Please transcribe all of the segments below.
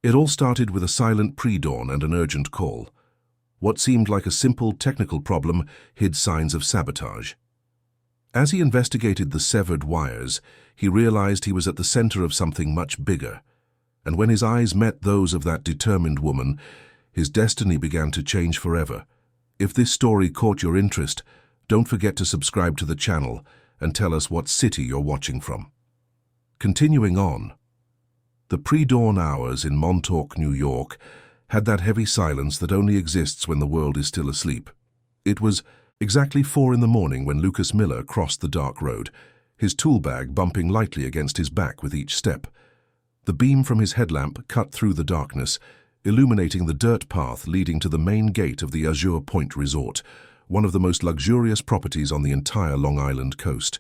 It all started with a silent pre-dawn and an urgent call. What seemed like a simple technical problem hid signs of sabotage. As he investigated the severed wires, he realized he was at the center of something much bigger. And when his eyes met those of that determined woman, his destiny began to change forever. If this story caught your interest, don't forget to subscribe to the channel and tell us what city you're watching from. Continuing on. The pre-dawn hours in Montauk, New York, had that heavy silence that only exists when the world is still asleep. It was exactly 4 in the morning when Lucas Miller crossed the dark road, his tool bag bumping lightly against his back with each step. The beam from his headlamp cut through the darkness, illuminating the dirt path leading to the main gate of the Azure Point Resort, one of the most luxurious properties on the entire Long Island coast.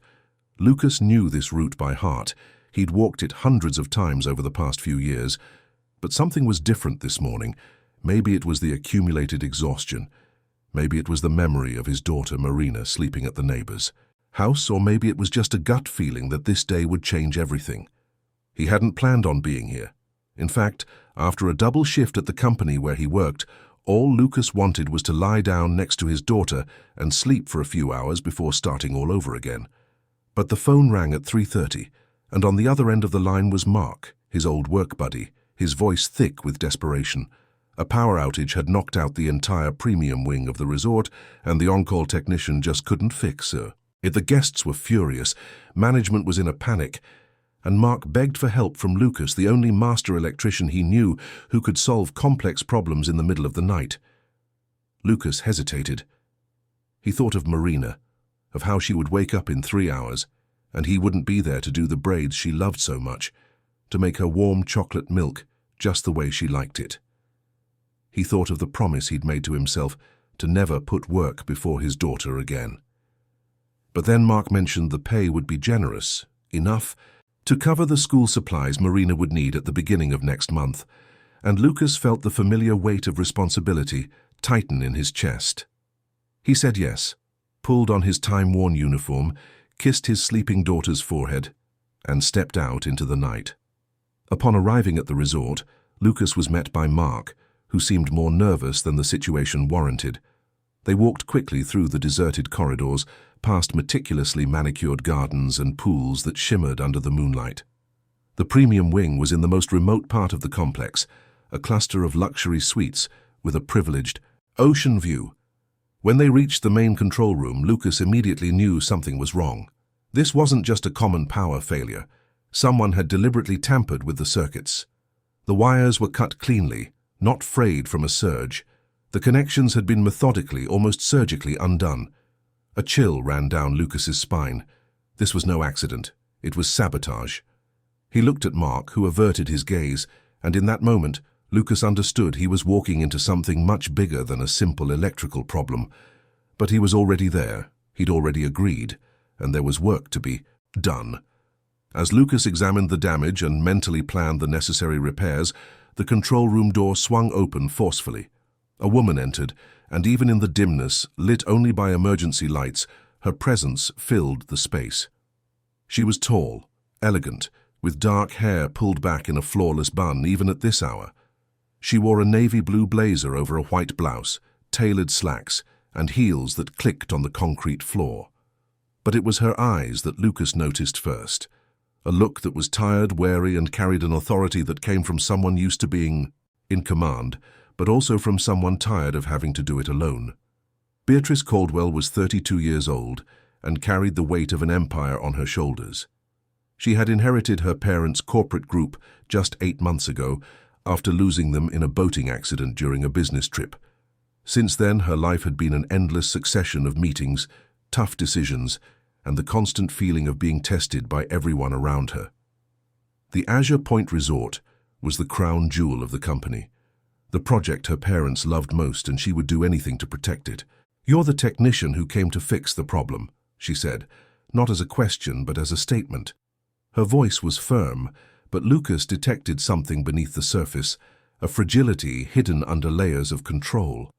Lucas knew this route by heart. He'd walked it hundreds of times over the past few years, but something was different this morning. Maybe it was the accumulated exhaustion. Maybe it was the memory of his daughter Marina sleeping at the neighbor's house, or maybe it was just a gut feeling that this day would change everything. He hadn't planned on being here. In fact, after a double shift at the company where he worked, all Lucas wanted was to lie down next to his daughter and sleep for a few hours before starting all over again. But the phone rang at 3:30, and on the other end of the line was Mark, his old work buddy, his voice thick with desperation. A power outage had knocked out the entire premium wing of the resort, and the on-call technician just couldn't fix her. The guests were furious, management was in a panic, and Mark begged for help from Lucas, the only master electrician he knew who could solve complex problems in the middle of the night. Lucas hesitated. He thought of Marina, of how she would wake up in 3 hours, and he wouldn't be there to do the braids she loved so much, to make her warm chocolate milk just the way she liked it. He thought of the promise he'd made to himself to never put work before his daughter again. But then Mark mentioned the pay would be generous, enough to cover the school supplies Marina would need at the beginning of next month, and Lucas felt the familiar weight of responsibility tighten in his chest. He said yes, pulled on his time-worn uniform, kissed his sleeping daughter's forehead, and stepped out into the night. Upon arriving at the resort, Lucas was met by Mark, who seemed more nervous than the situation warranted. They walked quickly through the deserted corridors, past meticulously manicured gardens and pools that shimmered under the moonlight. The premium wing was in the most remote part of the complex, a cluster of luxury suites with a privileged ocean view. When they reached the main control room, Lucas immediately knew something was wrong. This wasn't just a common power failure. Someone had deliberately tampered with the circuits. The wires were cut cleanly, not frayed from a surge. The connections had been methodically, almost surgically undone. A chill ran down Lucas's spine. This was no accident. It was sabotage. He looked at Mark, who averted his gaze, and in that moment, Lucas understood he was walking into something much bigger than a simple electrical problem. But he was already there. He'd already agreed, and there was work to be done. As Lucas examined the damage and mentally planned the necessary repairs, the control room door swung open forcefully. A woman entered, and even in the dimness, lit only by emergency lights, her presence filled the space. She was tall, elegant, with dark hair pulled back in a flawless bun even at this hour. She wore a navy blue blazer over a white blouse, tailored slacks, and heels that clicked on the concrete floor. But it was her eyes that Lucas noticed first. A look that was tired, wary, and carried an authority that came from someone used to being in command, but also from someone tired of having to do it alone. Beatrice Caldwell was 32 years old and carried the weight of an empire on her shoulders. She had inherited her parents' corporate group just 8 months ago, after losing them in a boating accident during a business trip. Since then, her life had been an endless succession of meetings, tough decisions, and the constant feeling of being tested by everyone around her. The Azure Point Resort was the crown jewel of the company, the project her parents loved most, and she would do anything to protect it. "You're the technician who came to fix the problem," she said, not as a question but as a statement. Her voice was firm, but Lucas detected something beneath the surface, a fragility hidden under layers of control.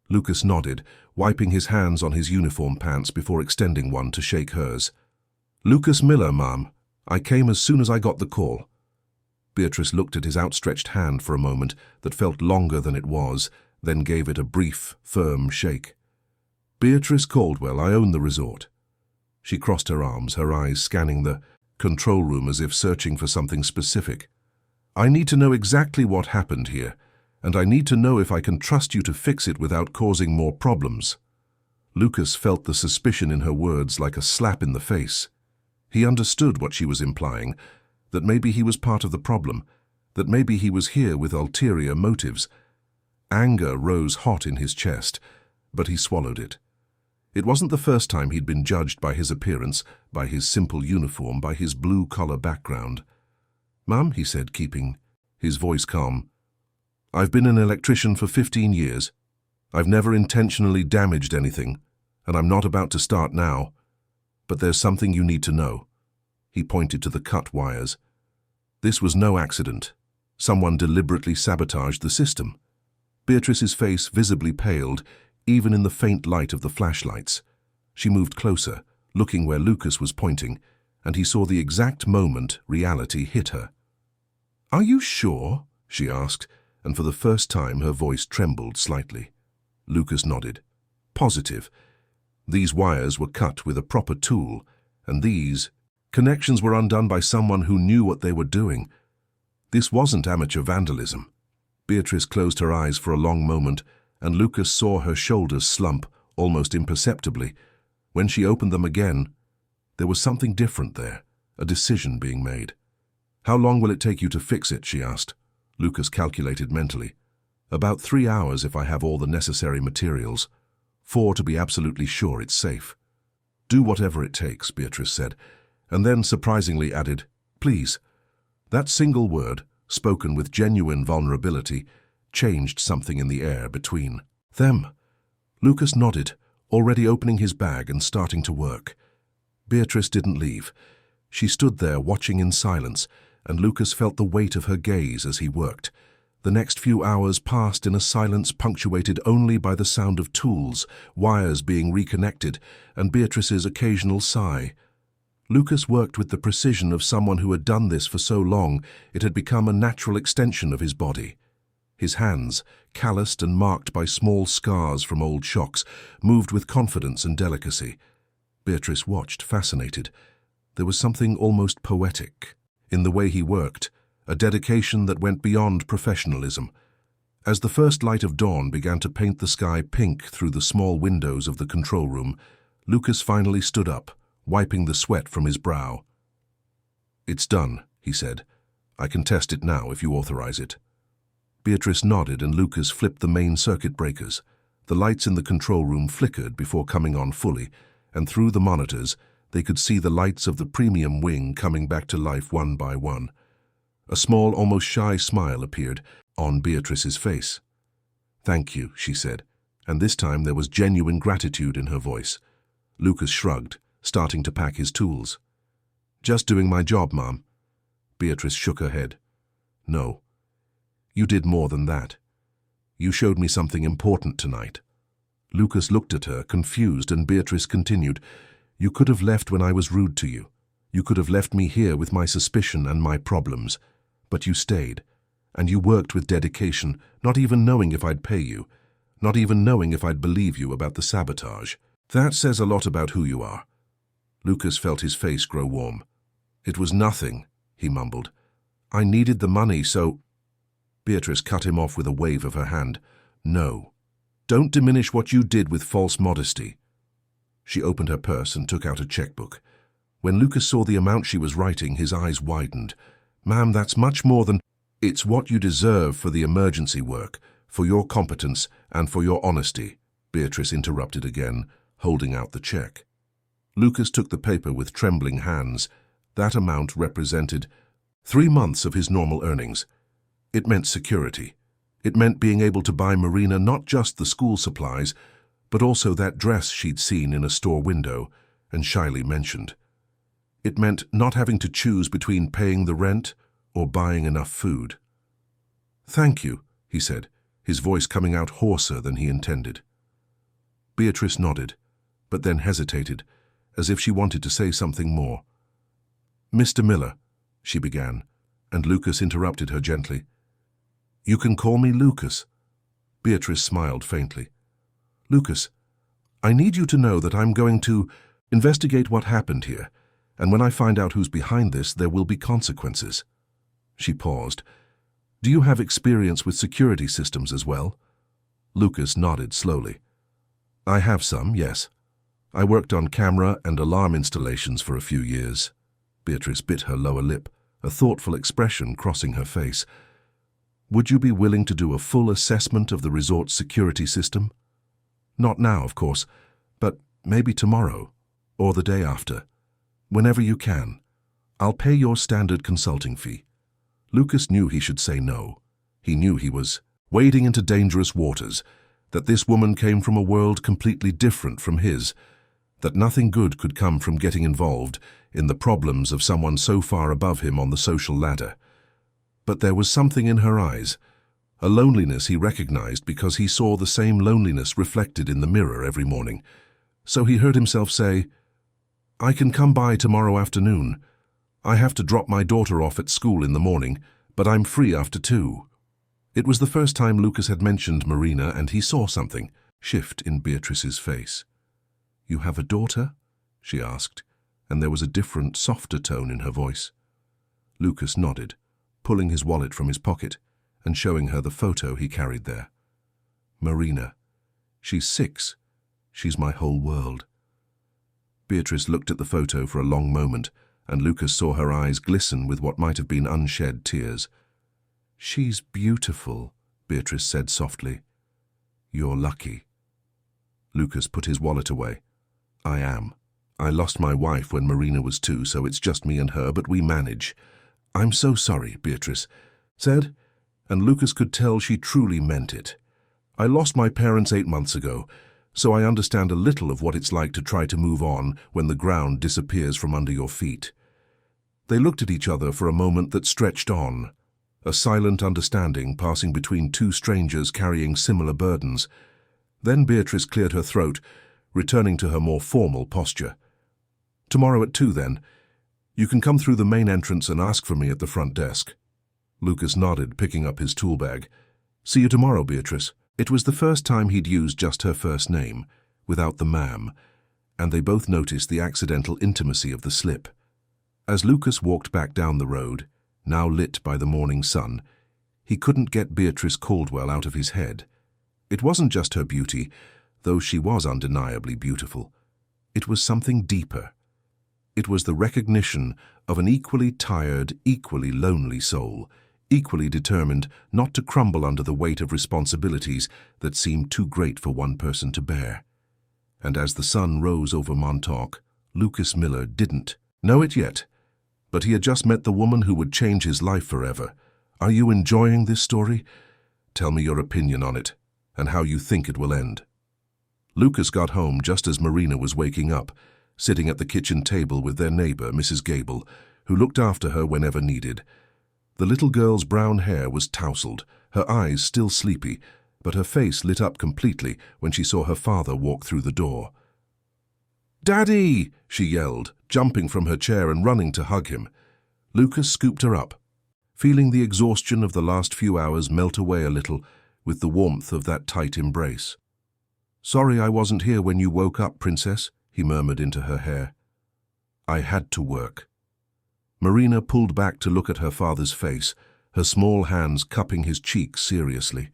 Lucas nodded, wiping his hands on his uniform pants before extending one to shake hers. "Lucas Miller, ma'am. I came as soon as I got the call." Beatrice looked at his outstretched hand for a moment that felt longer than it was, then gave it a brief, firm shake. "Beatrice Caldwell, I own the resort." She crossed her arms, her eyes scanning the control room as if searching for something specific. "I need to know exactly what happened here, and I need to know if I can trust you to fix it without causing more problems." Lucas felt the suspicion in her words like a slap in the face. He understood what she was implying, that maybe he was part of the problem, that maybe he was here with ulterior motives. Anger rose hot in his chest, but he swallowed it. It wasn't the first time he'd been judged by his appearance, by his simple uniform, by his blue-collar background. "Ma'am," he said, keeping his voice calm, "I've been an electrician for 15 years. I've never intentionally damaged anything, and I'm not about to start now. But there's something you need to know." He pointed to the cut wires. "This was no accident. Someone deliberately sabotaged the system." Beatrice's face visibly paled, even in the faint light of the flashlights. She moved closer, looking where Lucas was pointing, and he saw the exact moment reality hit her. "Are you sure?" she asked, and for the first time her voice trembled slightly. Lucas nodded. "Positive. These wires were cut with a proper tool, and these connections were undone by someone who knew what they were doing. This wasn't amateur vandalism." Beatrice closed her eyes for a long moment, and Lucas saw her shoulders slump, almost imperceptibly. When she opened them again, there was something different there, a decision being made. "How long will it take you to fix it?" she asked. Lucas calculated mentally. "About 3 hours if I have all the necessary materials. 4 to be absolutely sure it's safe." "Do whatever it takes," Beatrice said, and then surprisingly added, "Please." That single word, spoken with genuine vulnerability, changed something in the air between them. Lucas nodded, already opening his bag and starting to work. Beatrice didn't leave. She stood there watching in silence, and Lucas felt the weight of her gaze as he worked. The next few hours passed in a silence punctuated only by the sound of tools, wires being reconnected, and Beatrice's occasional sigh. Lucas worked with the precision of someone who had done this for so long it had become a natural extension of his body. His hands, calloused and marked by small scars from old shocks, moved with confidence and delicacy. Beatrice watched, fascinated. There was something almost poetic in the way he worked, a dedication that went beyond professionalism. As the first light of dawn began to paint the sky pink through the small windows of the control room, Lucas finally stood up, wiping the sweat from his brow. "It's done," he said. "I can test it now if you authorize it." Beatrice nodded and Lucas flipped the main circuit breakers. The lights in the control room flickered before coming on fully, and through the monitors they could see the lights of the premium wing coming back to life one by one. A small, almost shy smile appeared on Beatrice's face. "Thank you," she said, and this time there was genuine gratitude in her voice. Lucas shrugged, starting to pack his tools. "Just doing my job, Mom." Beatrice shook her head. "No. You did more than that. You showed me something important tonight." Lucas looked at her, confused, and Beatrice continued, "You could have left when I was rude to you. You could have left me here with my suspicion and my problems. But you stayed, and you worked with dedication, not even knowing if I'd pay you, not even knowing if I'd believe you about the sabotage. That says a lot about who you are." Lucas felt his face grow warm. "It was nothing," he mumbled. "I needed the money, so—" Beatrice cut him off with a wave of her hand. "No. Don't diminish what you did with false modesty." She opened her purse and took out a checkbook. When Lucas saw the amount she was writing, his eyes widened. "Ma'am, that's much more than—" "It's what you deserve for the emergency work, for your competence and for your honesty," Beatrice interrupted again, holding out the check. Lucas took the paper with trembling hands. That amount represented 3 months of his normal earnings. It meant security. It meant being able to buy Marina not just the school supplies, but also that dress she'd seen in a store window and shyly mentioned. It meant not having to choose between paying the rent or buying enough food. "Thank you," he said, his voice coming out hoarser than he intended. Beatrice nodded, but then hesitated, as if she wanted to say something more. "Mr. Miller," she began, and Lucas interrupted her gently. "You can call me Lucas." Beatrice smiled faintly. "Lucas, I need you to know that I'm going to investigate what happened here, and when I find out who's behind this, there will be consequences." She paused. "Do you have experience with security systems as well?" Lucas nodded slowly. "I have some, yes. I worked on camera and alarm installations for a few years." Beatrice bit her lower lip, a thoughtful expression crossing her face. "Would you be willing to do a full assessment of the resort's security system? Not now, of course, but maybe tomorrow, or the day after. Whenever you can. I'll pay your standard consulting fee." Lucas knew he should say no. He knew he was wading into dangerous waters, that this woman came from a world completely different from his, that nothing good could come from getting involved in the problems of someone so far above him on the social ladder. But there was something in her eyes, a loneliness he recognized because he saw the same loneliness reflected in the mirror every morning. So he heard himself say, "I can come by tomorrow afternoon. I have to drop my daughter off at school in the morning, but I'm free after 2. It was the first time Lucas had mentioned Marina, and he saw something shift in Beatrice's face. "You have a daughter?" she asked, and there was a different, softer tone in her voice. Lucas nodded, pulling his wallet from his pocket and showing her the photo he carried there. "Marina. She's 6. She's my whole world." Beatrice looked at the photo for a long moment, and Lucas saw her eyes glisten with what might have been unshed tears. "She's beautiful," Beatrice said softly. "You're lucky." Lucas put his wallet away. "I am. I lost my wife when Marina was 2, so it's just me and her, but we manage." "I'm so sorry," Beatrice said, and Lucas could tell she truly meant it. "I lost my parents 8 months ago, so I understand a little of what it's like to try to move on when the ground disappears from under your feet." They looked at each other for a moment that stretched on, a silent understanding passing between two strangers carrying similar burdens. Then Beatrice cleared her throat, returning to her more formal posture. "Tomorrow at 2, then. You can come through the main entrance and ask for me at the front desk." Lucas nodded, picking up his tool bag. "See you tomorrow, Beatrice." It was the first time he'd used just her first name, without the ma'am, and they both noticed the accidental intimacy of the slip. As Lucas walked back down the road, now lit by the morning sun, he couldn't get Beatrice Caldwell out of his head. It wasn't just her beauty, though she was undeniably beautiful. It was something deeper. It was the recognition of an equally tired, equally lonely soul, equally determined not to crumble under the weight of responsibilities that seemed too great for one person to bear. And as the sun rose over Montauk, Lucas Miller didn't know it yet, but he had just met the woman who would change his life forever. Are you enjoying this story? Tell me your opinion on it, and how you think it will end. Lucas got home just as Marina was waking up, sitting at the kitchen table with their neighbor, Mrs. Gable, who looked after her whenever needed. The little girl's brown hair was tousled, her eyes still sleepy, but her face lit up completely when she saw her father walk through the door. "Daddy!" she yelled, jumping from her chair and running to hug him. Lucas scooped her up, feeling the exhaustion of the last few hours melt away a little with the warmth of that tight embrace. "Sorry I wasn't here when you woke up, Princess," he murmured into her hair. "I had to work." Marina pulled back to look at her father's face, her small hands cupping his cheeks seriously.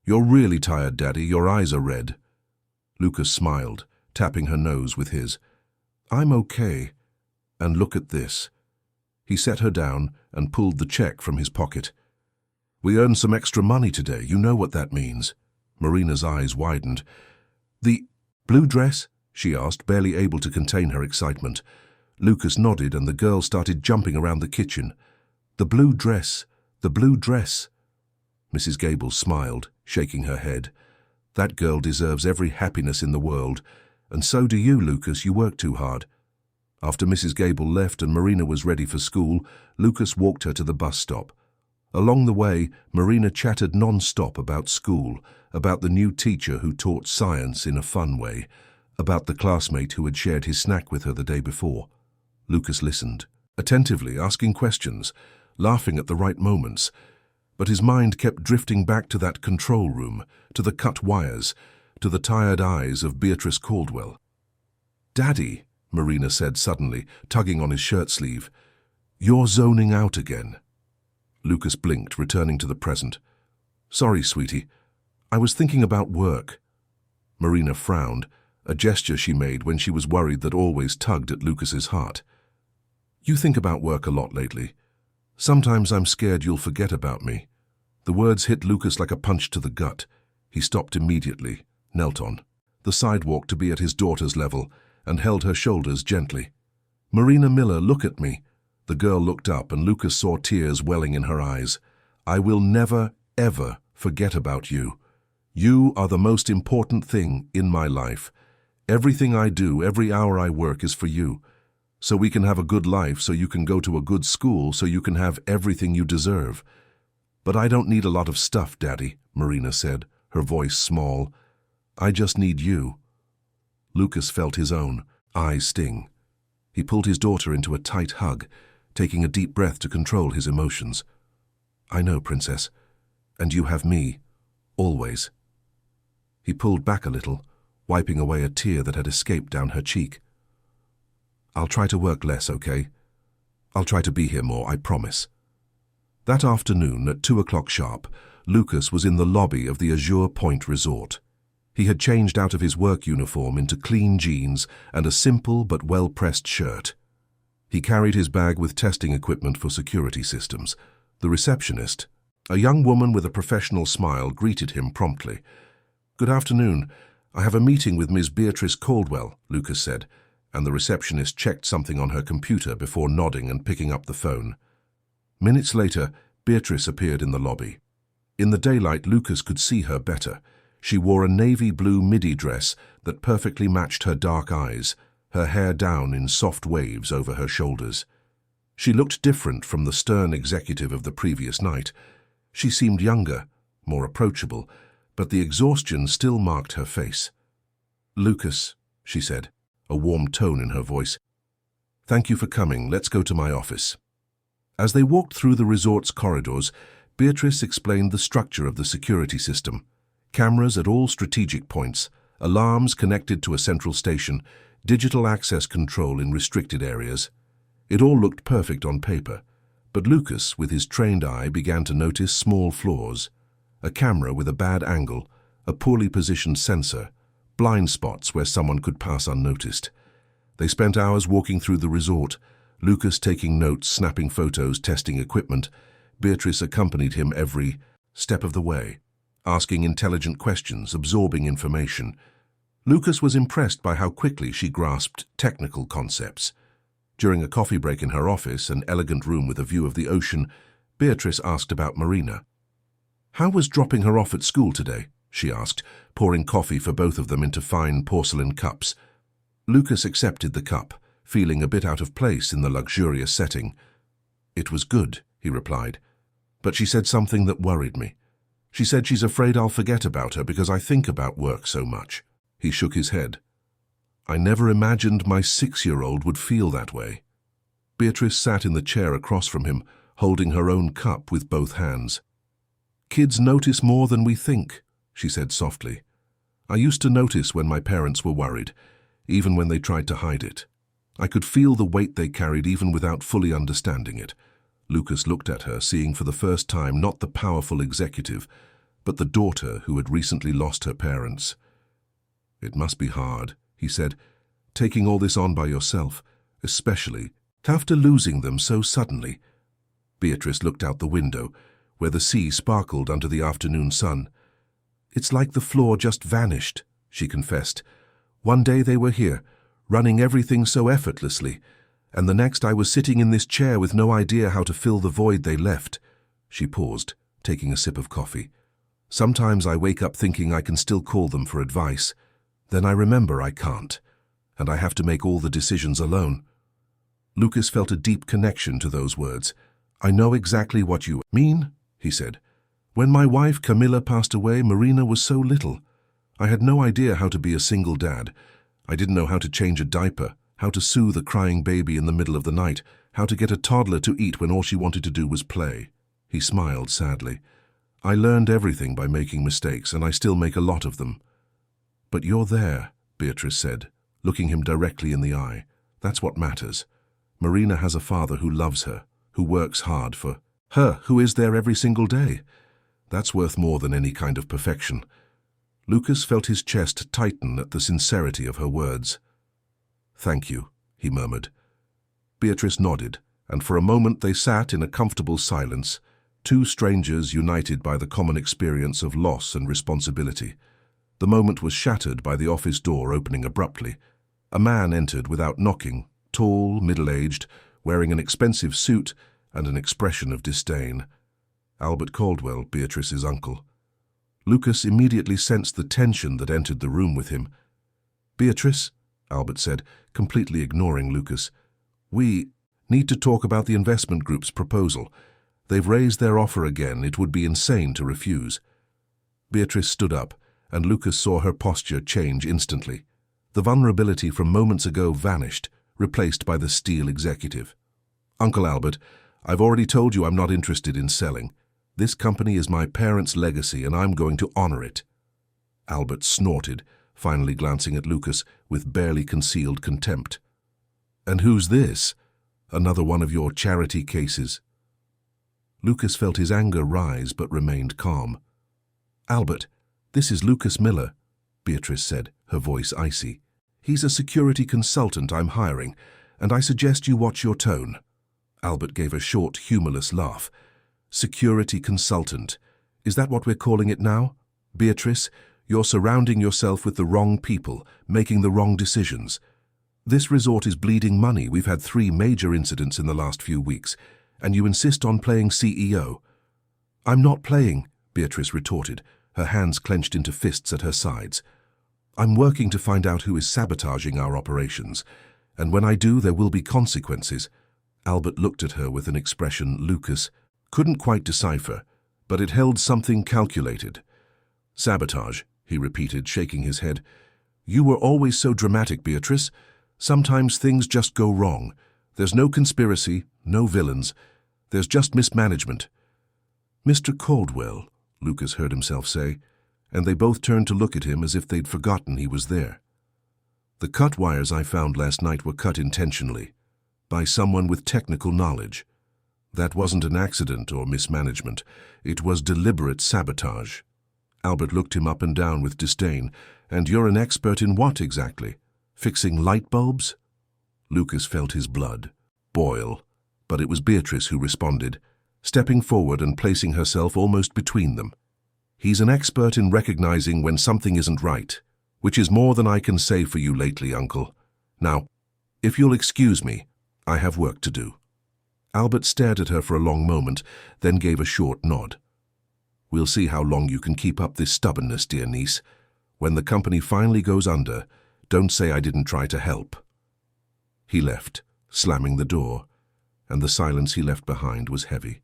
"You're really tired, Daddy. Your eyes are red." Lucas smiled, tapping her nose with his. "I'm okay. And look at this." He set her down and pulled the check from his pocket. "We earned some extra money today. You know what that means." Marina's eyes widened. "The blue dress?" she asked, barely able to contain her excitement. Lucas nodded, and the girl started jumping around the kitchen. "The blue dress, the blue dress." Mrs. Gable smiled, shaking her head. "That girl deserves every happiness in the world, and so do you, Lucas. You work too hard." After Mrs. Gable left and Marina was ready for school, Lucas walked her to the bus stop. Along the way, Marina chattered non-stop about school, about the new teacher who taught science in a fun way, about the classmate who had shared his snack with her the day before. Lucas listened, attentively asking questions, laughing at the right moments. But his mind kept drifting back to that control room, to the cut wires, to the tired eyes of Beatrice Caldwell. "Daddy," Marina said suddenly, tugging on his shirt sleeve, "you're zoning out again." Lucas blinked, returning to the present. "Sorry, sweetie. I was thinking about work." Marina frowned, a gesture she made when she was worried that always tugged at Lucas's heart. "You think about work a lot lately. Sometimes I'm scared you'll forget about me." The words hit Lucas like a punch to the gut. He stopped immediately, knelt on the sidewalk to be at his daughter's level, and held her shoulders gently. "Marina Miller, look at me." The girl looked up, and Lucas saw tears welling in her eyes. "I will never, ever forget about you. You are the most important thing in my life. Everything I do, every hour I work is for you. So we can have a good life, so you can go to a good school, so you can have everything you deserve." "But I don't need a lot of stuff, Daddy," Marina said, her voice small. "I just need you." Lucas felt his own eyes sting. He pulled his daughter into a tight hug, taking a deep breath to control his emotions. "I know, Princess, and you have me, always." He pulled back a little, wiping away a tear that had escaped down her cheek. "I'll try to work less, okay? I'll try to be here more, I promise." That afternoon, at 2 o'clock sharp, Lucas was in the lobby of the Azure Point Resort. He had changed out of his work uniform into clean jeans and a simple but well-pressed shirt. He carried his bag with testing equipment for security systems. The receptionist, a young woman with a professional smile, greeted him promptly. "Good afternoon. I have a meeting with Ms. Beatrice Caldwell," Lucas said, and the receptionist checked something on her computer before nodding and picking up the phone. Minutes later, Beatrice appeared in the lobby. In the daylight, Lucas could see her better. She wore a navy blue midi dress that perfectly matched her dark eyes, her hair down in soft waves over her shoulders. She looked different from the stern executive of the previous night. She seemed younger, more approachable, but the exhaustion still marked her face. "Lucas," she said, a warm tone in her voice. "Thank you for coming. Let's go to my office." As they walked through the resort's corridors, Beatrice explained the structure of the security system. Cameras at all strategic points, alarms connected to a central station, digital access control in restricted areas. It all looked perfect on paper, but Lucas, with his trained eye, began to notice small flaws. A camera with a bad angle, a poorly positioned sensor, blind spots where someone could pass unnoticed. They spent hours walking through the resort, Lucas taking notes, snapping photos, testing equipment. Beatrice accompanied him every step of the way, asking intelligent questions, absorbing information. Lucas was impressed by how quickly she grasped technical concepts. During a coffee break in her office, an elegant room with a view of the ocean, Beatrice asked about Marina. "How was dropping her off at school today?" she asked, pouring coffee for both of them into fine porcelain cups. Lucas accepted the cup, feeling a bit out of place in the luxurious setting. "It was good," he replied, "but she said something that worried me. She said she's afraid I'll forget about her because I think about work so much." He shook his head. "I never imagined my 6-year-old would feel that way." Beatrice sat in the chair across from him, holding her own cup with both hands. "Kids notice more than we think," she said softly. "I used to notice when my parents were worried, even when they tried to hide it. I could feel the weight they carried even without fully understanding it." Lucas looked at her, seeing for the first time not the powerful executive, but the daughter who had recently lost her parents. "It must be hard," he said, "taking all this on by yourself, especially after losing them so suddenly." Beatrice looked out the window, where the sea sparkled under the afternoon sun. "It's like the floor just vanished," she confessed. "One day they were here, running everything so effortlessly, and the next I was sitting in this chair with no idea how to fill the void they left." She paused, taking a sip of coffee. "Sometimes I wake up thinking I can still call them for advice. Then I remember I can't, and I have to make all the decisions alone." Lucas felt a deep connection to those words. "I know exactly what you mean," he said. "When my wife Camilla passed away, Marina was so little. I had no idea how to be a single dad. I didn't know how to change a diaper, how to soothe a crying baby in the middle of the night, how to get a toddler to eat when all she wanted to do was play. He smiled sadly. I learned everything by making mistakes, and I still make a lot of them. But you're there, Beatrice said, looking him directly in the eye. That's what matters. Marina has a father who loves her, who works hard for her, who is there every single day. That's worth more than any kind of perfection. Lucas felt his chest tighten at the sincerity of her words. Thank you, he murmured. Beatrice nodded, and for a moment they sat in a comfortable silence, two strangers united by the common experience of loss and responsibility. The moment was shattered by the office door opening abruptly. A man entered without knocking, tall, middle-aged, wearing an expensive suit and an expression of disdain. Albert Caldwell, Beatrice's uncle. Lucas immediately sensed the tension that entered the room with him. Beatrice, Albert said, completely ignoring Lucas, we need to talk about the investment group's proposal. They've raised their offer again. It would be insane to refuse. Beatrice stood up, and Lucas saw her posture change instantly. The vulnerability from moments ago vanished, replaced by the steel executive. Uncle Albert, I've already told you I'm not interested in selling. This company is my parents' legacy, and I'm going to honor it. Albert snorted, finally glancing at Lucas with barely concealed contempt. And who's this? Another one of your charity cases? Lucas felt his anger rise but remained calm. Albert, this is Lucas Miller, Beatrice said, her voice icy. He's a security consultant I'm hiring, and I suggest you watch your tone. Albert gave a short, humorless laugh. Security consultant. Is that what we're calling it now? Beatrice, you're surrounding yourself with the wrong people, making the wrong decisions. This resort is bleeding money. We've had 3 major incidents in the last few weeks, and you insist on playing CEO. I'm not playing, Beatrice retorted, her hands clenched into fists at her sides. I'm working to find out who is sabotaging our operations, and when I do, there will be consequences. Albert looked at her with an expression Lucas couldn't quite decipher, but it held something calculated. Sabotage, he repeated, shaking his head. You were always so dramatic, Beatrice. Sometimes things just go wrong. There's no conspiracy, no villains. There's just mismanagement. Mr. Caldwell, Lucas heard himself say, and they both turned to look at him as if they'd forgotten he was there. The cut wires I found last night were cut intentionally, by someone with technical knowledge. That wasn't an accident or mismanagement. It was deliberate sabotage. Albert looked him up and down with disdain. And you're an expert in what exactly? Fixing light bulbs? Lucas felt his blood boil, but it was Beatrice who responded, stepping forward and placing herself almost between them. He's an expert in recognizing when something isn't right, which is more than I can say for you lately, Uncle. Now, if you'll excuse me, I have work to do. Albert stared at her for a long moment, then gave a short nod. We'll see how long you can keep up this stubbornness, dear niece. When the company finally goes under, don't say I didn't try to help. He left, slamming the door, and the silence he left behind was heavy.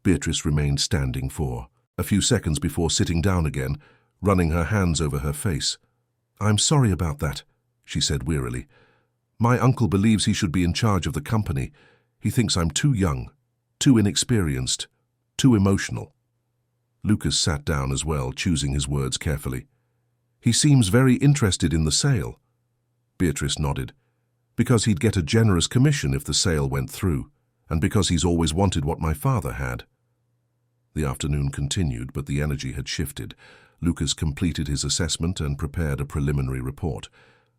Beatrice remained standing for a few seconds before sitting down again, running her hands over her face. I'm sorry about that, she said wearily. My uncle believes he should be in charge of the company. He thinks I'm too young, too inexperienced, too emotional. Lucas sat down as well, choosing his words carefully. He seems very interested in the sale. Beatrice nodded. Because he'd get a generous commission if the sale went through, and because he's always wanted what my father had. The afternoon continued, but the energy had shifted. Lucas completed his assessment and prepared a preliminary report.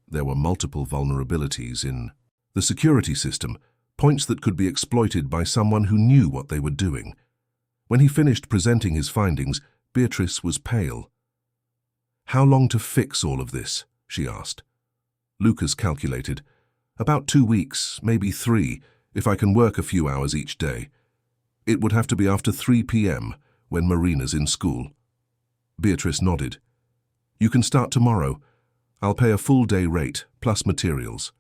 There were multiple vulnerabilities in the security system, points that could be exploited by someone who knew what they were doing. When he finished presenting his findings, Beatrice was pale. How long to fix all of this? She asked. Lucas calculated. About 2 weeks, maybe 3, if I can work a few hours each day. It would have to be after 3 p.m., when Marina's in school. Beatrice nodded. You can start tomorrow. I'll pay a full-day rate, plus materials.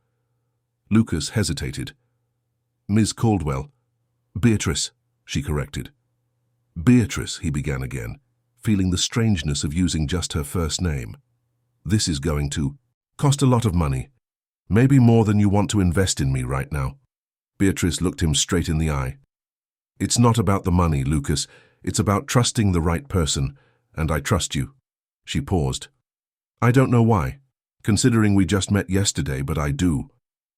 Lucas hesitated. Ms. Caldwell. Beatrice, she corrected. Beatrice, he began again, feeling the strangeness of using just her first name. This is going to cost a lot of money. Maybe more than you want to invest in me right now. Beatrice looked him straight in the eye. "It's not about the money, Lucas. It's about trusting the right person, and I trust you." She paused. "I don't know why, considering we just met yesterday, but I do."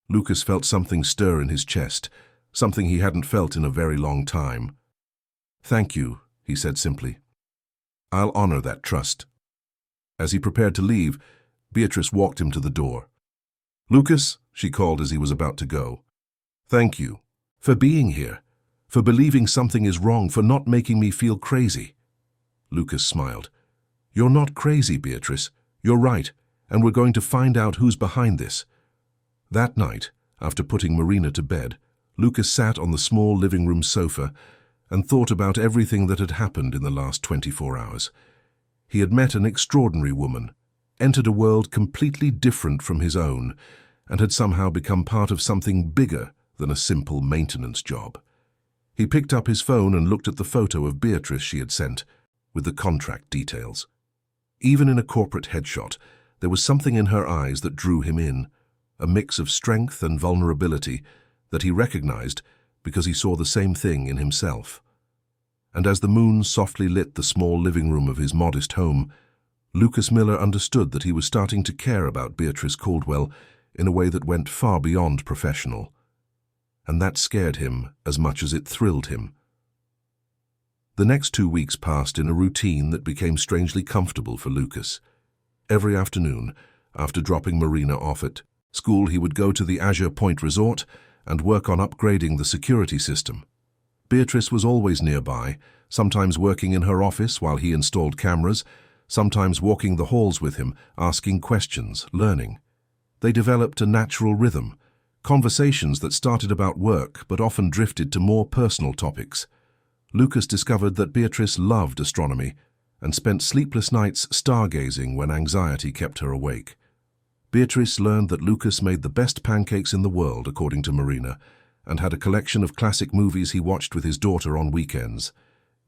Lucas felt something stir in his chest, something he hadn't felt in a very long time. "Thank you," he said simply. "I'll honor that trust." As he prepared to leave, Beatrice walked him to the door. "Lucas," she called as he was about to go. "Thank you for being here, for believing something is wrong, for not making me feel crazy." Lucas smiled. "You're not crazy, Beatrice. You're right, and we're going to find out who's behind this." That night, after putting Marina to bed, Lucas sat on the small living room sofa and thought about everything that had happened in the last 24 hours. He had met an extraordinary woman, entered a world completely different from his own, and had somehow become part of something bigger than a simple maintenance job. He picked up his phone and looked at the photo of Beatrice she had sent, with the contract details. Even in a corporate headshot, there was something in her eyes that drew him in, a mix of strength and vulnerability that he recognized because he saw the same thing in himself. And as the moon softly lit the small living room of his modest home, Lucas Miller understood that he was starting to care about Beatrice Caldwell in a way that went far beyond professional. And that scared him as much as it thrilled him. The next 2 weeks passed in a routine that became strangely comfortable for Lucas. Every afternoon, after dropping Marina off at school, he would go to the Azure Point Resort and work on upgrading the security system. Beatrice was always nearby, sometimes working in her office while he installed cameras, sometimes walking the halls with him, asking questions, learning. They developed a natural rhythm, conversations that started about work but often drifted to more personal topics. Lucas discovered that Beatrice loved astronomy and spent sleepless nights stargazing when anxiety kept her awake. Beatrice learned that Lucas made the best pancakes in the world, according to Marina, and had a collection of classic movies he watched with his daughter on weekends.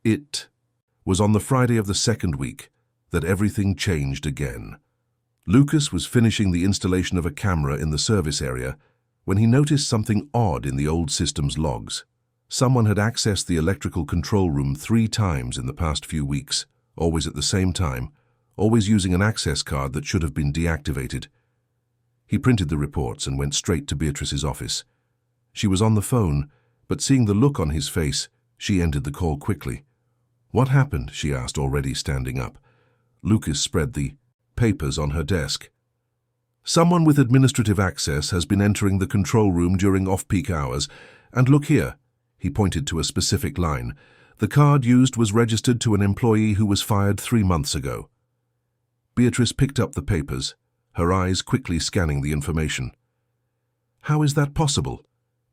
It was on the Friday of the second week that everything changed again. Lucas was finishing the installation of a camera in the service area when he noticed something odd in the old system's logs. Someone had accessed the electrical control room 3 times in the past few weeks, always at the same time, always using an access card that should have been deactivated. He printed the reports and went straight to Beatrice's office. She was on the phone, but seeing the look on his face, she ended the call quickly. "What happened?" she asked, already standing up. Lucas spread the papers on her desk. "Someone with administrative access has been entering the control room during off-peak hours, and look here." He pointed to a specific line. "The card used was registered to an employee who was fired 3 months ago." Beatrice picked up the papers, her eyes quickly scanning the information. "How is that possible?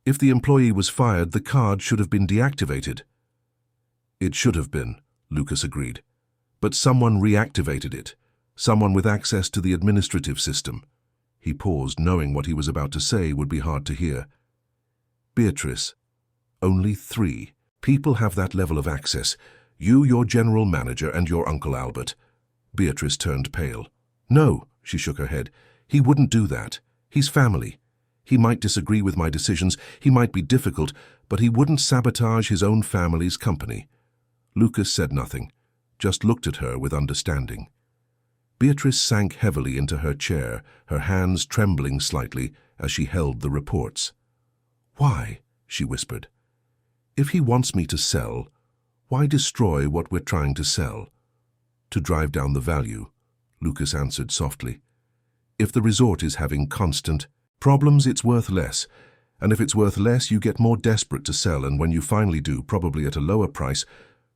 If the employee was fired, the card should have been deactivated." "It should have been," Lucas agreed. "But someone reactivated it, someone with access to the administrative system." He paused, knowing what he was about to say would be hard to hear. "Beatrice, only 3 people have that level of access. You, your general manager, and your Uncle Albert." Beatrice turned pale. "No," she shook her head. "He wouldn't do that. He's family. He might disagree with my decisions, he might be difficult, but he wouldn't sabotage his own family's company." Lucas said nothing, just looked at her with understanding. Beatrice sank heavily into her chair, her hands trembling slightly as she held the reports. "Why?" she whispered. "If he wants me to sell, why destroy what we're trying to sell?" "To drive down the value," Lucas answered softly. "If the resort is having constant problems, it's worth less. And if it's worth less, you get more desperate to sell, and when you finally do, probably at a lower price,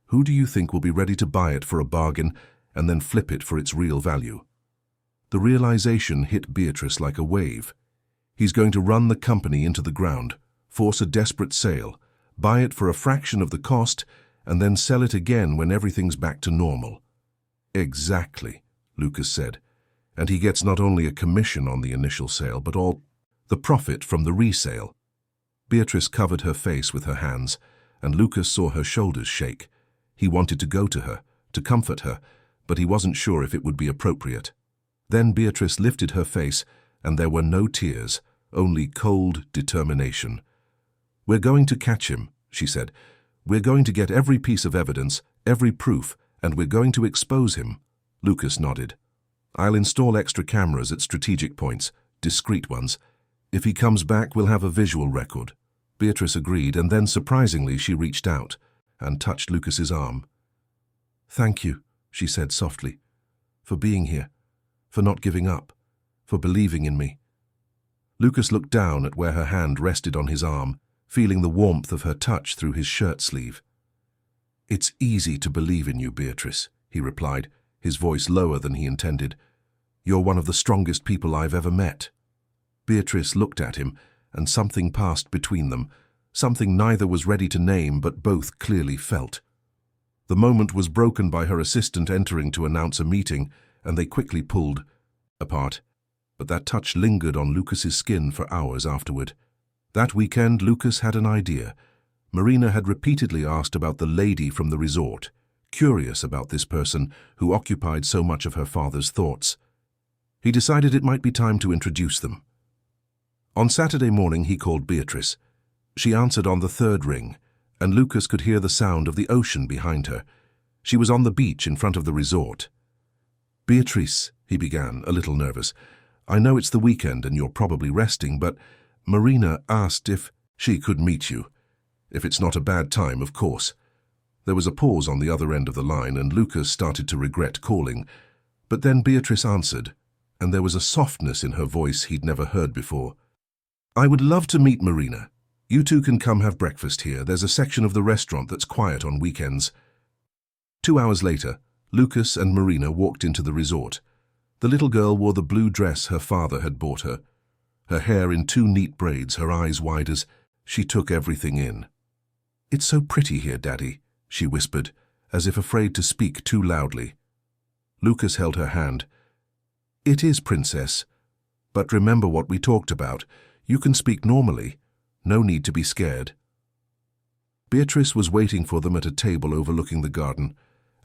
who do you think will be ready to buy it for a bargain and then flip it for its real value?" The realization hit Beatrice like a wave. He's going to run the company into the ground, force a desperate sale, buy it for a fraction of the cost, and then sell it again when everything's back to normal. "Exactly," Lucas said. "And he gets not only a commission on the initial sale, but all the profit from the resale." Beatrice covered her face with her hands, and Lucas saw her shoulders shake. He wanted to go to her, to comfort her, but he wasn't sure if it would be appropriate. Then Beatrice lifted her face, and there were no tears, only cold determination. "We're going to catch him," she said. "We're going to get every piece of evidence, every proof, and we're going to expose him." Lucas nodded. "I'll install extra cameras at strategic points, discreet ones. If he comes back, we'll have a visual record." Beatrice agreed, and then surprisingly she reached out and touched Lucas's arm. "Thank you," she said softly, "for being here, for not giving up, for believing in me." Lucas looked down at where her hand rested on his arm, feeling the warmth of her touch through his shirt sleeve. "It's easy to believe in you, Beatrice," he replied, his voice lower than he intended. "You're one of the strongest people I've ever met." Beatrice looked at him, and something passed between them, something neither was ready to name but both clearly felt. The moment was broken by her assistant entering to announce a meeting, and they quickly pulled apart. But that touch lingered on Lucas's skin for hours afterward. That weekend, Lucas had an idea. Marina had repeatedly asked about the lady from the resort, curious about this person who occupied so much of her father's thoughts. He decided it might be time to introduce them. On Saturday morning, he called Beatrice. She answered on the third ring, and Lucas could hear the sound of the ocean behind her. She was on the beach in front of the resort. "Beatrice," he began, a little nervous, "I know it's the weekend and you're probably resting, but Marina asked if she could meet you. If it's not a bad time, of course." There was a pause on the other end of the line, and Lucas started to regret calling. But then Beatrice answered, and there was a softness in her voice he'd never heard before. "I would love to meet Marina. You two can come have breakfast here. There's a section of the restaurant that's quiet on weekends." 2 hours later, Lucas and Marina walked into the resort. The little girl wore the blue dress her father had bought her, her hair in 2 neat braids, her eyes wide as she took everything in. "It's so pretty here, Daddy," she whispered, as if afraid to speak too loudly. Lucas held her hand. "It is, Princess. But remember what we talked about. You can speak normally. No need to be scared." Beatrice was waiting for them at a table overlooking the garden,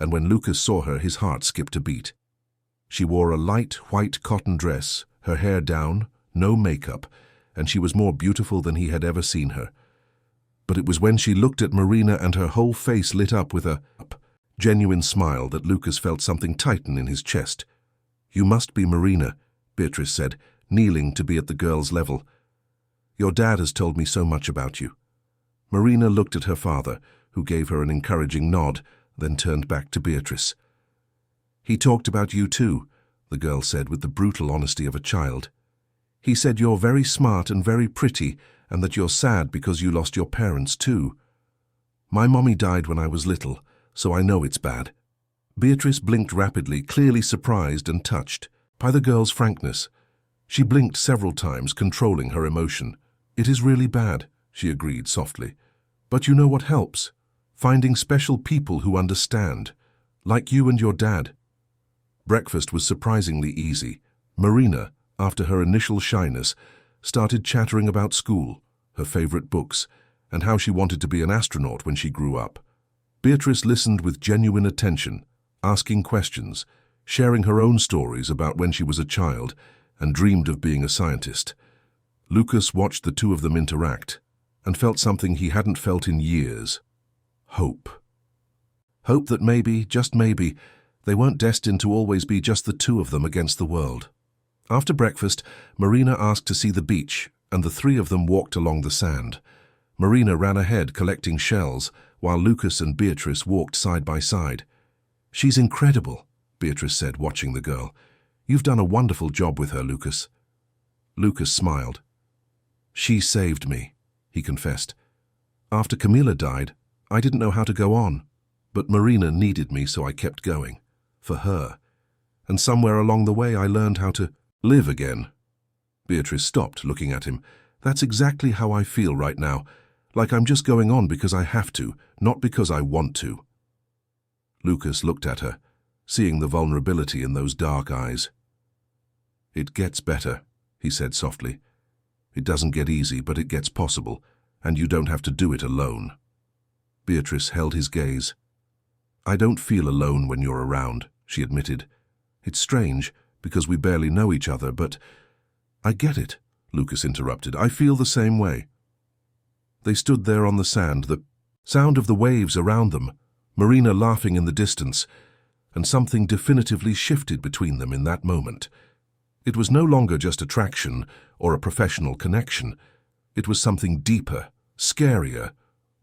and when Lucas saw her, his heart skipped a beat. She wore a light white cotton dress, her hair down, no makeup, and she was more beautiful than he had ever seen her. But it was when she looked at Marina and her whole face lit up with a genuine smile that Lucas felt something tighten in his chest. "You must be Marina," Beatrice said, kneeling to be at the girl's level. "Your dad has told me so much about you." Marina looked at her father, who gave her an encouraging nod, then turned back to Beatrice. "He talked about you too," the girl said with the brutal honesty of a child. "He said you're very smart and very pretty, and that you're sad because you lost your parents too. My mommy died when I was little, so I know it's bad." Beatrice blinked rapidly, clearly surprised and touched by the girl's frankness. She blinked several times, controlling her emotion. "It is really bad," she agreed softly. "But you know what helps? Finding special people who understand, like you and your dad." Breakfast was surprisingly easy. Marina, after her initial shyness, started chattering about school, her favorite books, and how she wanted to be an astronaut when she grew up. Beatrice listened with genuine attention, asking questions, sharing her own stories about when she was a child and dreamed of being a scientist. Lucas watched the two of them interact and felt something he hadn't felt in years. Hope. Hope that maybe, just maybe, they weren't destined to always be just the two of them against the world. After breakfast, Marina asked to see the beach, and the 3 of them walked along the sand. Marina ran ahead collecting shells, while Lucas and Beatrice walked side by side. "She's incredible," Beatrice said, watching the girl. "You've done a wonderful job with her, Lucas." Lucas smiled. "She saved me," he confessed. "After Camilla died, I didn't know how to go on, but Marina needed me, so I kept going. For her. And somewhere along the way I learned how to live again." Beatrice stopped, looking at him. "That's exactly how I feel right now, like I'm just going on because I have to, not because I want to." Lucas looked at her, seeing the vulnerability in those dark eyes. "It gets better," he said softly. "It doesn't get easy, but it gets possible, and you don't have to do it alone." Beatrice held his gaze. "I don't feel alone when you're around," she admitted. "It's strange, because we barely know each other, but—" "I get it," Lucas interrupted. "I feel the same way." They stood there on the sand, the sound of the waves around them, Marina laughing in the distance, and something definitively shifted between them in that moment. It was no longer just attraction or a professional connection. It was something deeper, scarier,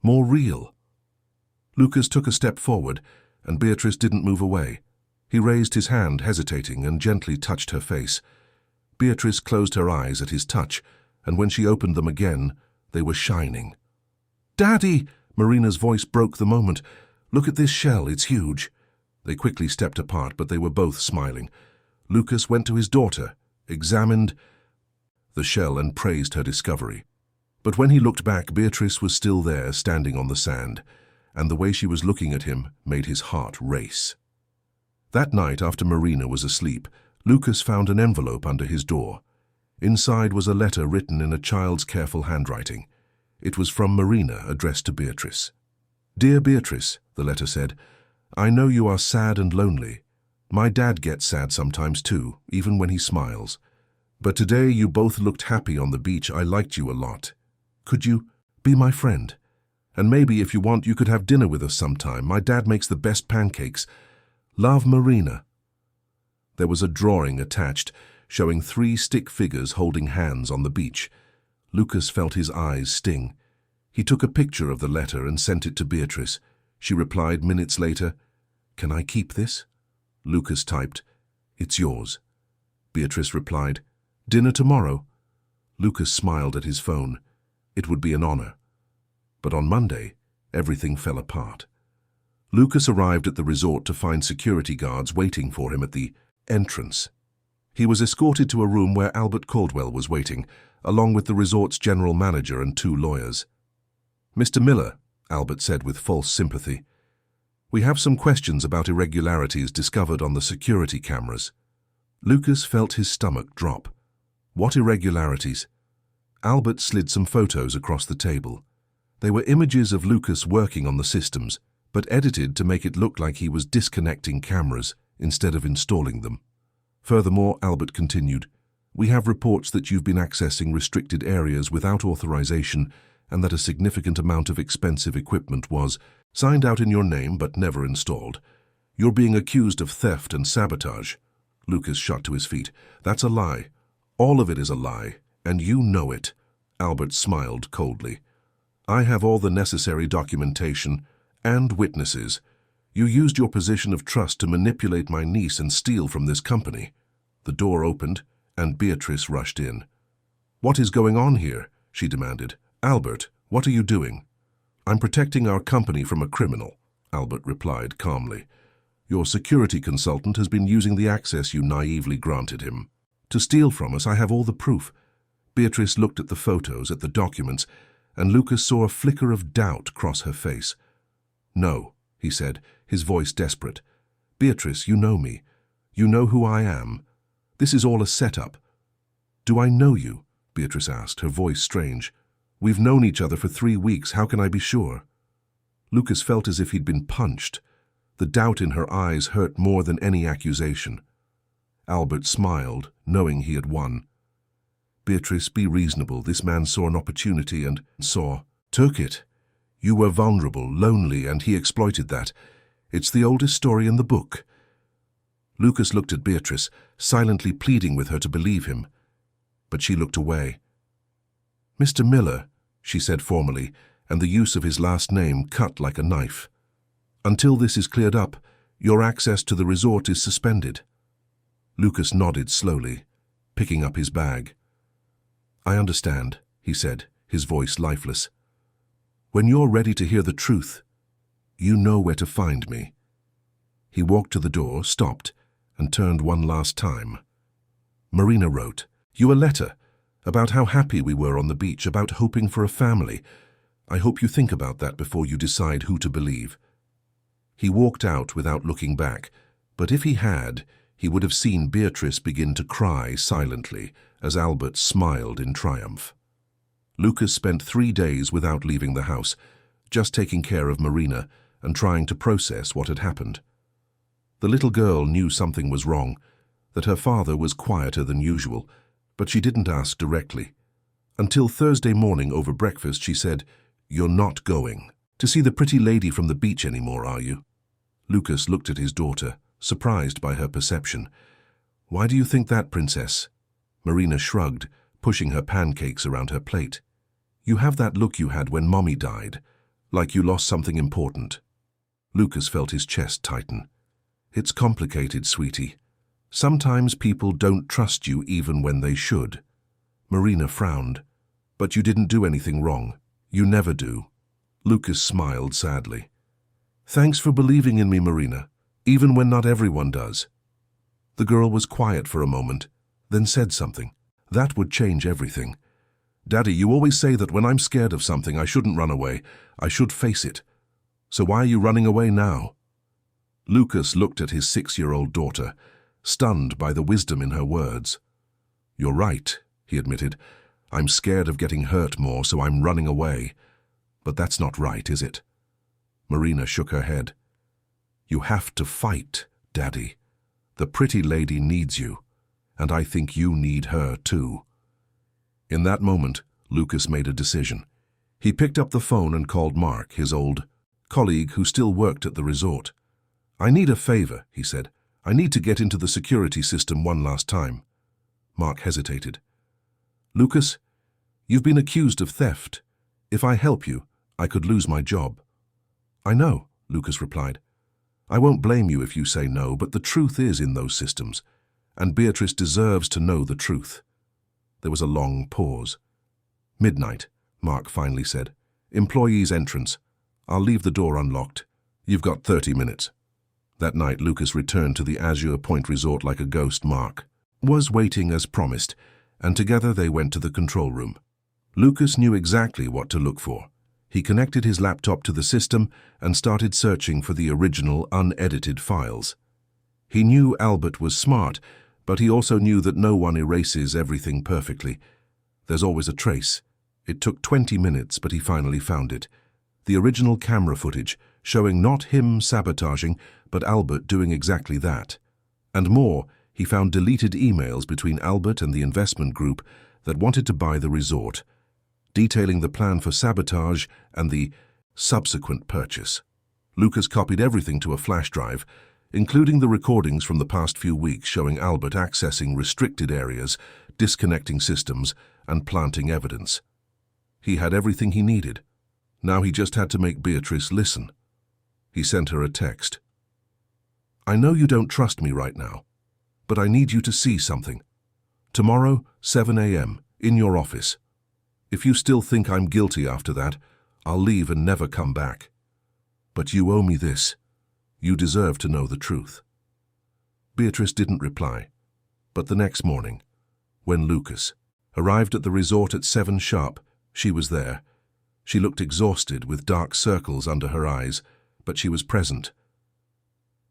more real. Lucas took a step forward, and Beatrice didn't move away. He raised his hand, hesitating, and gently touched her face. Beatrice closed her eyes at his touch, and when she opened them again, they were shining. "Daddy!" Marina's voice broke the moment. "Look at this shell, it's huge." They quickly stepped apart, but they were both smiling. Lucas went to his daughter, examined the shell, and praised her discovery. But when he looked back, Beatrice was still there, standing on the sand, and the way she was looking at him made his heart race. That night, after Marina was asleep, Lucas found an envelope under his door. Inside was a letter written in a child's careful handwriting. It was from Marina, addressed to Beatrice. "Dear Beatrice," the letter said, "I know you are sad and lonely. My dad gets sad sometimes too, even when he smiles. But today you both looked happy on the beach. I liked you a lot. Could you be my friend? And maybe if you want, you could have dinner with us sometime. My dad makes the best pancakes. Love, Marina." There was a drawing attached, showing 3 stick figures holding hands on the beach. Lucas felt his eyes sting. He took a picture of the letter and sent it to Beatrice. She replied minutes later, "Can I keep this?" Lucas typed, "It's yours." Beatrice replied, "Dinner tomorrow." Lucas smiled at his phone. It would be an honor. But on Monday, everything fell apart. Lucas arrived at the resort to find security guards waiting for him at the entrance. He was escorted to a room where Albert Caldwell was waiting, along with the resort's general manager and 2 lawyers. "Mr. Miller," Albert said with false sympathy, "we have some questions about irregularities discovered on the security cameras." Lucas felt his stomach drop. What irregularities? Albert slid some photos across the table. They were images of Lucas working on the systems, but edited to make it look like he was disconnecting cameras instead of installing them. Furthermore, Albert continued, "We have reports that you've been accessing restricted areas without authorization and that a significant amount of expensive equipment was signed out in your name but never installed. You're being accused of theft and sabotage." Lucas shot to his feet. "That's a lie. All of it is a lie, and you know it." Albert smiled coldly. "I have all the necessary documentation and witnesses. You used your position of trust to manipulate my niece and steal from this company." The door opened, and Beatrice rushed in. "What is going on here?" she demanded. "Albert, what are you doing?" "I'm protecting our company from a criminal," Albert replied calmly. "Your security consultant has been using the access you naively granted him to steal from us. I have all the proof." Beatrice looked at the photos, at the documents, and Lucas saw a flicker of doubt cross her face. "No," he said, his voice desperate. "Beatrice, you know me. You know who I am. This is all a setup." "Do I know you?" Beatrice asked, her voice strange. "We've known each other for 3 weeks. How can I be sure?" Lucas felt as if he'd been punched. The doubt in her eyes hurt more than any accusation. Albert smiled, knowing he had won. "Beatrice, be reasonable. This man saw an opportunity and took it. You were vulnerable, lonely, and he exploited that. It's the oldest story in the book." Lucas looked at Beatrice, silently pleading with her to believe him. But she looked away. "Mr. Miller," she said formally, and the use of his last name cut like a knife. "Until this is cleared up, your access to the resort is suspended." Lucas nodded slowly, picking up his bag. "I understand," he said, his voice lifeless. "When you're ready to hear the truth, you know where to find me." He walked to the door, stopped, and turned one last time. "Marina wrote you a letter about how happy we were on the beach, about hoping for a family. I hope you think about that before you decide who to believe." He walked out without looking back, but if he had, he would have seen Beatrice begin to cry silently as Albert smiled in triumph. Lucas spent 3 days without leaving the house, just taking care of Marina and trying to process what had happened. The little girl knew something was wrong, that her father was quieter than usual, but she didn't ask directly. Until Thursday morning over breakfast, she said, You're not going to see the pretty lady from the beach anymore, are you? Lucas looked at his daughter, surprised by her perception. Why do you think that, princess? Marina shrugged, pushing her pancakes around her plate. You have that look you had when Mommy died, like you lost something important. Lucas felt his chest tighten. It's complicated, sweetie. Sometimes people don't trust you even when they should. Marina frowned. But you didn't do anything wrong. You never do. Lucas smiled sadly. Thanks for believing in me, Marina, even when not everyone does. The girl was quiet for a moment, then said something. That would change everything. Daddy, you always say that when I'm scared of something, I shouldn't run away. I should face it. So why are you running away now? Lucas looked at his 6-year-old daughter, stunned by the wisdom in her words. You're right, he admitted. I'm scared of getting hurt more, so I'm running away. But that's not right, is it? Marina shook her head. You have to fight, Daddy. The pretty lady needs you, and I think you need her too. In that moment, Lucas made a decision. He picked up the phone and called Mark, his old colleague who still worked at the resort. I need a favor, he said. I need to get into the security system one last time. Mark hesitated. Lucas, you've been accused of theft. If I help you, I could lose my job. I know, Lucas replied. I won't blame you if you say no, but the truth is in those systems, and Beatrice deserves to know the truth. There was a long pause. Midnight, Mark finally said. Employees' entrance. I'll leave the door unlocked. You've got 30 minutes. That night, Lucas returned to the Azure Point Resort like a ghost. Mark was waiting as promised, and together they went to the control room. Lucas knew exactly what to look for. He connected his laptop to the system and started searching for the original, unedited files. He knew Albert was smart, but he also knew that no one erases everything perfectly. There's always a trace. It took 20 minutes, but he finally found it. The original camera footage, showing not him sabotaging, but Albert doing exactly that. And more, he found deleted emails between Albert and the investment group that wanted to buy the resort, detailing the plan for sabotage and the subsequent purchase. Lucas copied everything to a flash drive, including the recordings from the past few weeks showing Albert accessing restricted areas, disconnecting systems, and planting evidence. He had everything he needed. Now he just had to make Beatrice listen. He sent her a text. I know you don't trust me right now, but I need you to see something. Tomorrow, 7 a.m., in your office. If you still think I'm guilty after that, I'll leave and never come back. But you owe me this. You deserve to know the truth. Beatrice didn't reply, but the next morning, when Lucas arrived at the resort at 7 sharp, she was there. She looked exhausted with dark circles under her eyes, but she was present.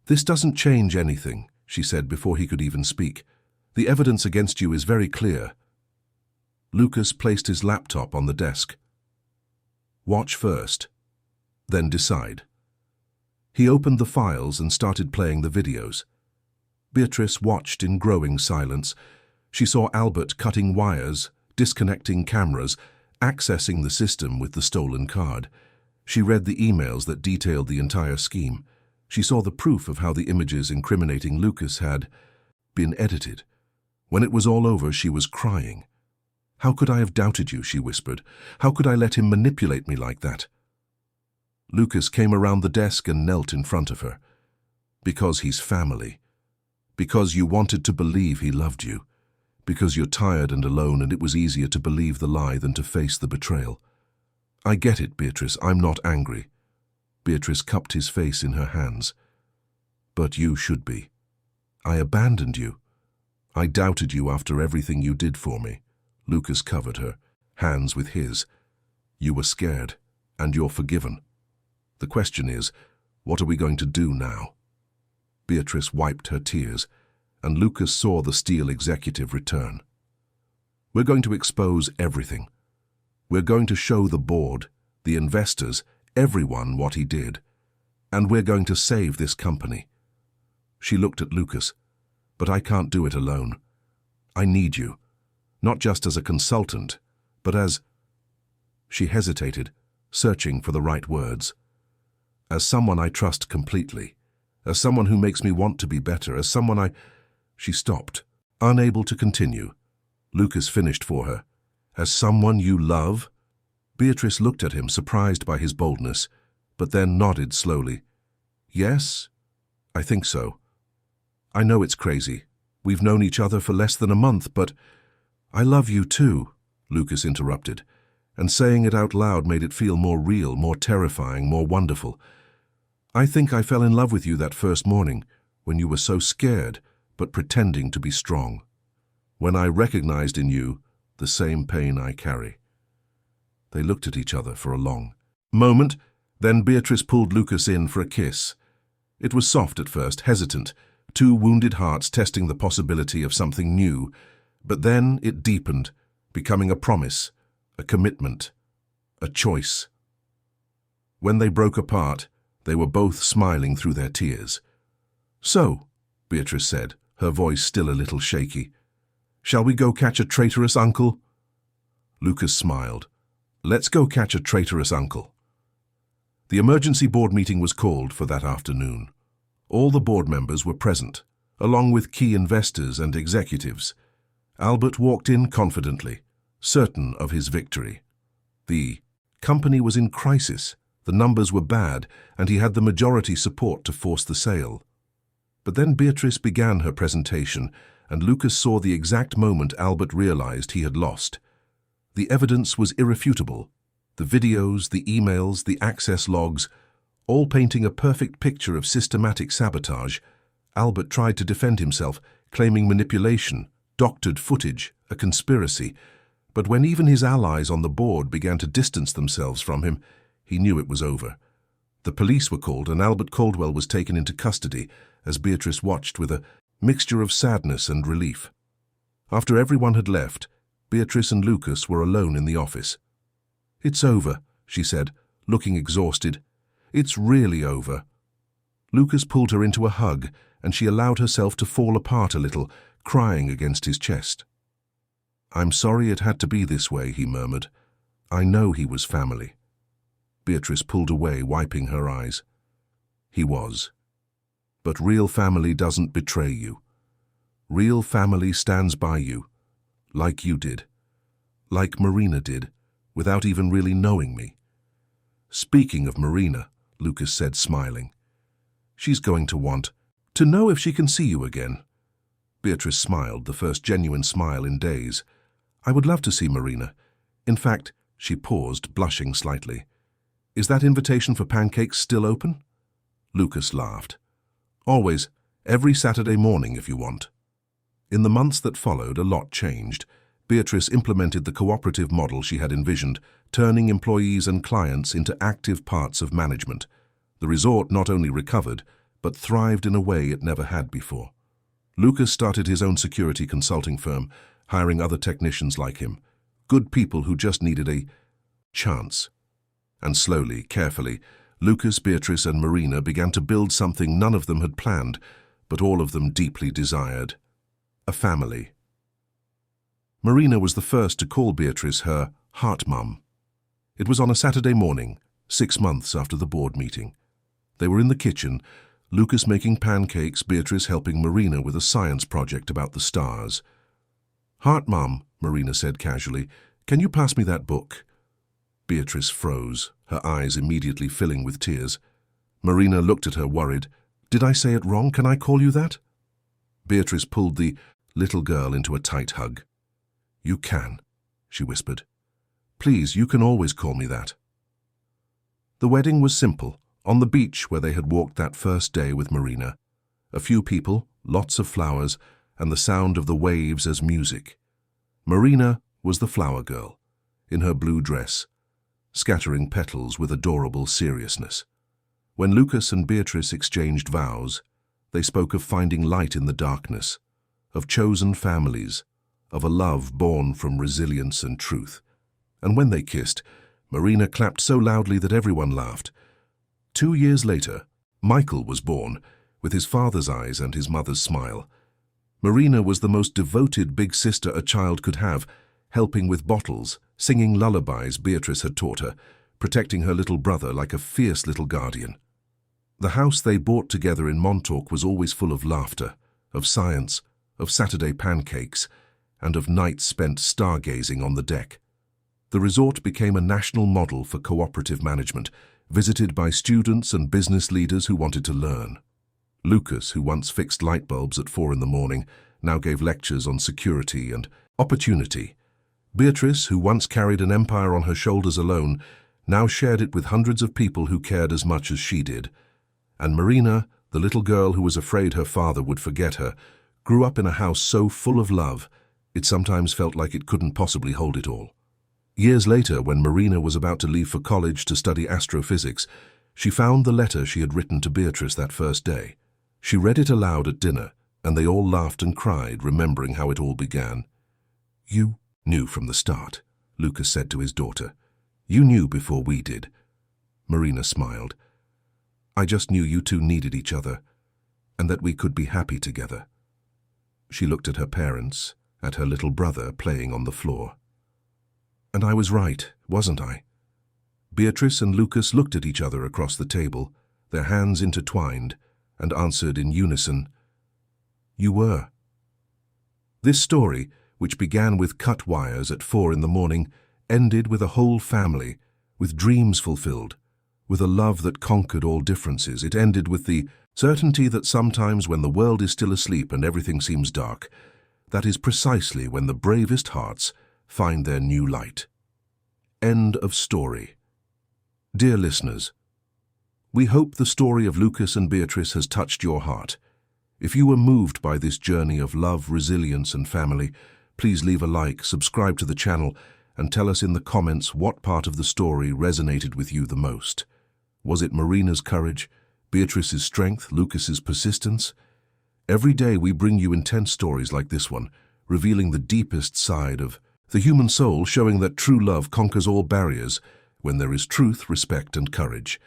This doesn't change anything, she said before he could even speak. The evidence against you is very clear. Lucas placed his laptop on the desk. Watch first, then decide. He opened the files and started playing the videos. Beatrice watched in growing silence. She saw Albert cutting wires, disconnecting cameras, accessing the system with the stolen card. She read the emails that detailed the entire scheme. She saw the proof of how the images incriminating Lucas had been edited. When it was all over, she was crying. How could I have doubted you, she whispered. How could I let him manipulate me like that? Lucas came around the desk and knelt in front of her. Because he's family. Because you wanted to believe he loved you. Because you're tired and alone and it was easier to believe the lie than to face the betrayal. I get it, Beatrice. I'm not angry. Beatrice cupped his face in her hands. But you should be. I abandoned you. I doubted you after everything you did for me. Lucas covered her, hands with his. You were scared, and you're forgiven. The question is, what are we going to do now? Beatrice wiped her tears, and Lucas saw the steel executive return. We're going to expose everything. We're going to show the board, the investors, everyone what he did. And we're going to save this company. She looked at Lucas. But I can't do it alone. I need you. Not just as a consultant, but as... She hesitated, searching for the right words. As someone I trust completely, as someone who makes me want to be better, as someone I... She stopped, unable to continue. Lucas finished for her. As someone you love? Beatrice looked at him, surprised by his boldness, but then nodded slowly. Yes, I think so. I know it's crazy. We've known each other for less than a month, but... I love you too, Lucas interrupted, and saying it out loud made it feel more real, more terrifying, more wonderful. I think I fell in love with you that first morning, when you were so scared, but pretending to be strong. When I recognized in you the same pain I carry. They looked at each other for a long moment, then Beatrice pulled Lucas in for a kiss. It was soft at first, hesitant, two wounded hearts testing the possibility of something new, but then it deepened, becoming a promise, a commitment, a choice. When they broke apart, they were both smiling through their tears. So, Beatrice said, her voice still a little shaky, shall we go catch a traitorous uncle? Lucas smiled. Let's go catch a traitorous uncle. The emergency board meeting was called for that afternoon. All the board members were present, along with key investors and executives. Albert walked in confidently, certain of his victory. The company was in crisis, the numbers were bad, and he had the majority support to force the sale. But then Beatrice began her presentation, and Lucas saw the exact moment Albert realized he had lost. The evidence was irrefutable. The videos, the emails, the access logs, all painting a perfect picture of systematic sabotage. Albert tried to defend himself, claiming manipulation, doctored footage, a conspiracy. But when even his allies on the board began to distance themselves from him, he knew it was over. The police were called and Albert Caldwell was taken into custody as Beatrice watched with a mixture of sadness and relief. After everyone had left, Beatrice and Lucas were alone in the office. It's over, she said, looking exhausted. It's really over. Lucas pulled her into a hug and she allowed herself to fall apart a little, crying against his chest. I'm sorry it had to be this way, he murmured. I know he was family. Beatrice pulled away, wiping her eyes. He was. But real family doesn't betray you. Real family stands by you, like you did, like Marina did, without even really knowing me. Speaking of Marina, Lucas said, smiling, she's going to want to know if she can see you again. Beatrice smiled, the first genuine smile in days. I would love to see Marina. In fact, she paused, blushing slightly. Is that invitation for pancakes still open? Lucas laughed. Always, every Saturday morning if you want. In the months that followed, a lot changed. Beatrice implemented the cooperative model she had envisioned, turning employees and clients into active parts of management. The resort not only recovered, but thrived in a way it never had before. Lucas started his own security consulting firm, hiring other technicians like him, good people who just needed a chance. And slowly, carefully, Lucas, Beatrice, and Marina began to build something none of them had planned, but all of them deeply desired. A family. Marina was the first to call Beatrice her heart mum. It was on a Saturday morning, 6 months after the board meeting. They were in the kitchen, Lucas making pancakes, Beatrice helping Marina with a science project about the stars. Heart mum, Marina said casually, can you pass me that book? Beatrice froze, her eyes immediately filling with tears. Marina looked at her worried. Did I say it wrong? Can I call you that? Beatrice pulled the little girl into a tight hug. You can, she whispered. Please, you can always call me that. The wedding was simple, on the beach where they had walked that first day with Marina. A few people, lots of flowers, and the sound of the waves as music. Marina was the flower girl, in her blue dress, scattering petals with adorable seriousness. When Lucas and Beatrice exchanged vows, they spoke of finding light in the darkness, of chosen families, of a love born from resilience and truth. And when they kissed, Marina clapped so loudly that everyone laughed. 2 years later, Michael was born, with his father's eyes and his mother's smile. Marina was the most devoted big sister a child could have, helping with bottles, singing lullabies Beatrice had taught her, protecting her little brother like a fierce little guardian. The house they bought together in Montauk was always full of laughter, of science, of Saturday pancakes, and of nights spent stargazing on the deck. The resort became a national model for cooperative management, visited by students and business leaders who wanted to learn. Lucas, who once fixed light bulbs at 4 in the morning, now gave lectures on security and opportunity. Beatrice, who once carried an empire on her shoulders alone, now shared it with hundreds of people who cared as much as she did. And Marina, the little girl who was afraid her father would forget her, grew up in a house so full of love, it sometimes felt like it couldn't possibly hold it all. Years later, when Marina was about to leave for college to study astrophysics, she found the letter she had written to Beatrice that first day. She read it aloud at dinner, and they all laughed and cried, remembering how it all began. "You knew from the start," Lucas said to his daughter. "You knew before we did." Marina smiled. "I just knew you two needed each other, and that we could be happy together." She looked at her parents, at her little brother playing on the floor. "And I was right, wasn't I?" Beatrice and Lucas looked at each other across the table, their hands intertwined, and answered in unison, "You were." This story, which began with cut wires at 4 in the morning, ended with a whole family, with dreams fulfilled, with a love that conquered all differences. It ended with the certainty that sometimes when the world is still asleep and everything seems dark, that is precisely when the bravest hearts find their new light. End of story. Dear listeners, we hope the story of Lucas and Beatrice has touched your heart. If you were moved by this journey of love, resilience, and family, please leave a like, subscribe to the channel, and tell us in the comments what part of the story resonated with you the most. Was it Marina's courage, Beatrice's strength, Lucas's persistence? Every day we bring you intense stories like this one, revealing the deepest side of the human soul, showing that true love conquers all barriers when there is truth, respect, and courage.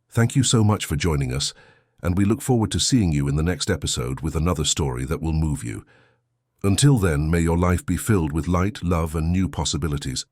Thank you so much for joining us, and we look forward to seeing you in the next episode with another story that will move you. Until then, may your life be filled with light, love, and new possibilities.